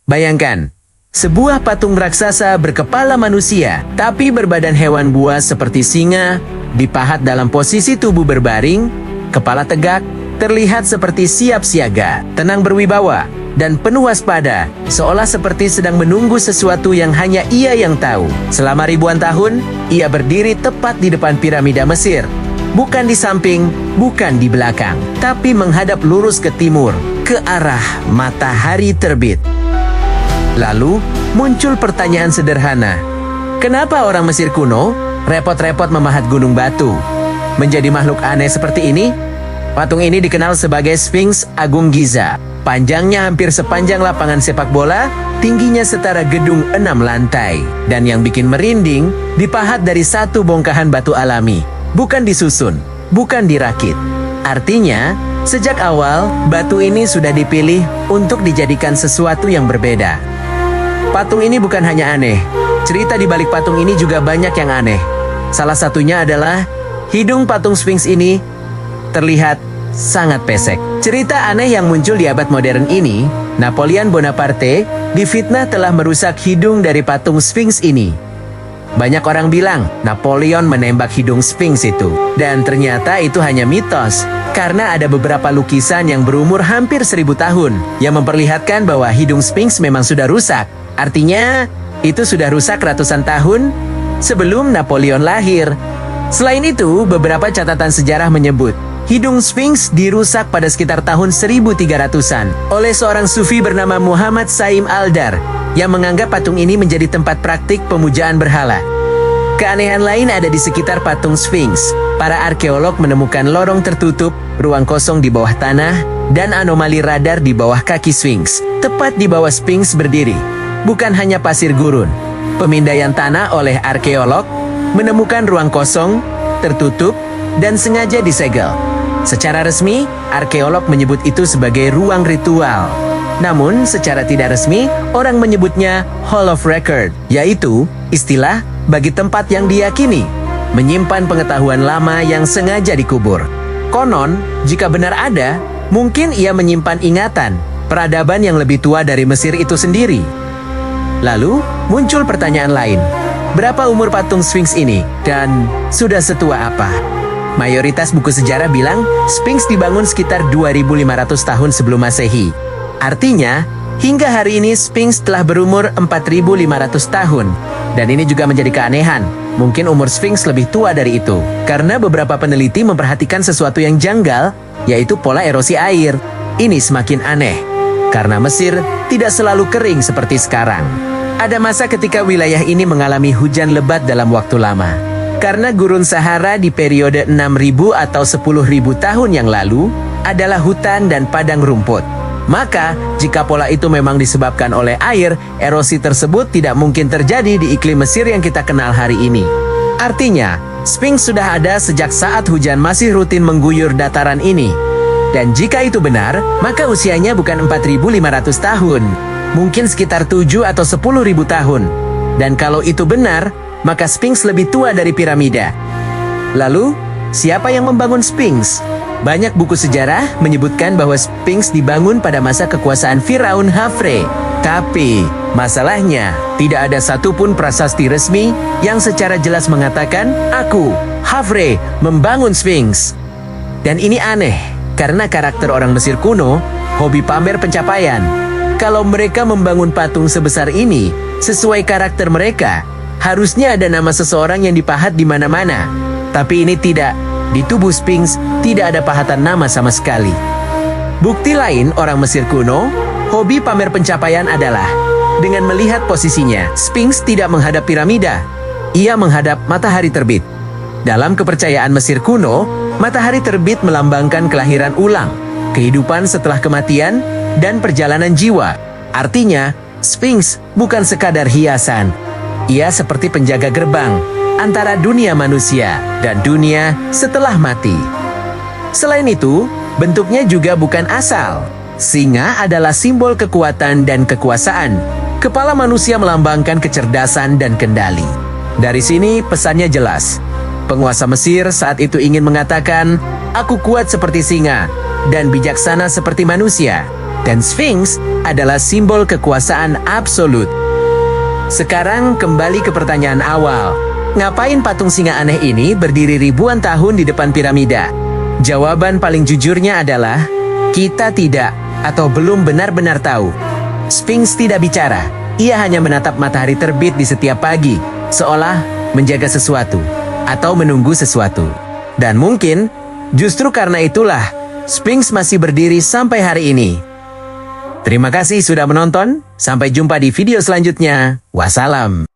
Bayangkan, sebuah patung raksasa berkepala manusia, tapi berbadan hewan buas seperti singa, dipahat dalam posisi tubuh berbaring, kepala tegak, terlihat seperti siap siaga, tenang berwibawa, dan penuh waspada, seolah seperti sedang menunggu sesuatu yang hanya ia yang tahu. Selama ribuan tahun, ia berdiri tepat di depan piramida Mesir. Bukan di samping, bukan di belakang, tapi menghadap lurus ke timur, ke arah matahari terbit. Lalu, muncul pertanyaan sederhana. Kenapa orang Mesir kuno repot-repot memahat gunung batu? Menjadi makhluk aneh seperti ini? Patung ini dikenal sebagai Sphinx Agung Giza. Panjangnya hampir sepanjang lapangan sepak bola, tingginya setara gedung 6 lantai. Dan yang bikin merinding, dipahat dari satu bongkahan batu alami. Bukan disusun, bukan dirakit. Artinya, sejak awal, batu ini sudah dipilih untuk dijadikan sesuatu yang berbeda. Patung ini bukan hanya aneh, cerita di balik patung ini juga banyak yang aneh. Salah satunya adalah, hidung patung Sphinx ini terlihat sangat pesek. Cerita aneh yang muncul di abad modern ini, Napoleon Bonaparte difitnah telah merusak hidung dari patung Sphinx ini. Banyak orang bilang Napoleon menembak hidung Sphinx itu. Dan ternyata itu hanya mitos, karena ada beberapa lukisan yang berumur hampir 1000 tahun yang memperlihatkan bahwa hidung Sphinx memang sudah rusak. Artinya, itu sudah rusak ratusan tahun sebelum Napoleon lahir. Selain itu, beberapa catatan sejarah menyebut hidung Sphinx dirusak pada sekitar tahun 1300-an oleh seorang sufi bernama Muhammad Saim Aldar yang menganggap patung ini menjadi tempat praktik pemujaan berhala. Keanehan lain ada di sekitar patung Sphinx. Para arkeolog menemukan lorong tertutup, ruang kosong di bawah tanah, dan anomali radar di bawah kaki Sphinx. Tepat di bawah Sphinx berdiri, bukan hanya pasir gurun. Pemindaian tanah oleh arkeolog menemukan ruang kosong, tertutup, dan sengaja disegel. Secara resmi, arkeolog menyebut itu sebagai ruang ritual. Namun, secara tidak resmi, orang menyebutnya Hall of Record, yaitu istilah bagi tempat yang diyakini menyimpan pengetahuan lama yang sengaja dikubur. Konon, jika benar ada, mungkin ia menyimpan ingatan peradaban yang lebih tua dari Mesir itu sendiri. Lalu, muncul pertanyaan lain. Berapa umur patung Sphinx ini? Dan sudah setua apa? Mayoritas buku sejarah bilang Sphinx dibangun sekitar 2500 tahun sebelum Masehi. Artinya, hingga hari ini Sphinx telah berumur 4500 tahun. Dan ini juga menjadi keanehan. Mungkin umur Sphinx lebih tua dari itu. Karena beberapa peneliti memperhatikan sesuatu yang janggal, yaitu pola erosi air. Ini semakin aneh, karena Mesir tidak selalu kering seperti sekarang. Ada masa ketika wilayah ini mengalami hujan lebat dalam waktu lama. Karena gurun Sahara di periode 6.000 atau 10.000 tahun yang lalu adalah hutan dan padang rumput. Maka, jika pola itu memang disebabkan oleh air, erosi tersebut tidak mungkin terjadi di iklim Mesir yang kita kenal hari ini. Artinya, Sphinx sudah ada sejak saat hujan masih rutin mengguyur dataran ini. Dan jika itu benar, maka usianya bukan 4.500 tahun. Mungkin sekitar 7 atau 10.000 tahun. Dan kalau itu benar, maka Sphinx lebih tua dari piramida. Lalu, siapa yang membangun Sphinx? Banyak buku sejarah menyebutkan bahwa Sphinx dibangun pada masa kekuasaan Firaun Khafre. Tapi, masalahnya, tidak ada satupun prasasti resmi yang secara jelas mengatakan, "Aku, Khafre, membangun Sphinx." Dan ini aneh, karena karakter orang Mesir kuno, hobi pamer pencapaian. Kalau mereka membangun patung sebesar ini, sesuai karakter mereka, harusnya ada nama seseorang yang dipahat di mana-mana. Tapi ini tidak. Di tubuh Sphinx tidak ada pahatan nama sama sekali. Bukti lain orang Mesir kuno, hobi pamer pencapaian adalah dengan melihat posisinya, Sphinx tidak menghadap piramida. Ia menghadap matahari terbit. Dalam kepercayaan Mesir kuno, matahari terbit melambangkan kelahiran ulang, kehidupan setelah kematian, dan perjalanan jiwa. Artinya, Sphinx bukan sekadar hiasan. Ia seperti penjaga gerbang antara dunia manusia dan dunia setelah mati. Selain itu, bentuknya juga bukan asal. Singa adalah simbol kekuatan dan kekuasaan. Kepala manusia melambangkan kecerdasan dan kendali. Dari sini pesannya jelas. Penguasa Mesir saat itu ingin mengatakan, "Aku kuat seperti singa dan bijaksana seperti manusia." Dan Sphinx adalah simbol kekuasaan absolut. Sekarang kembali ke pertanyaan awal. Ngapain patung singa aneh ini berdiri ribuan tahun di depan piramida? Jawaban paling jujurnya adalah kita tidak atau belum benar-benar tahu. Sphinx tidak bicara. Ia hanya menatap matahari terbit di setiap pagi, seolah menjaga sesuatu atau menunggu sesuatu. Dan mungkin justru karena itulah Sphinx masih berdiri sampai hari ini. Terima kasih sudah menonton. Sampai jumpa di video selanjutnya. Wassalam.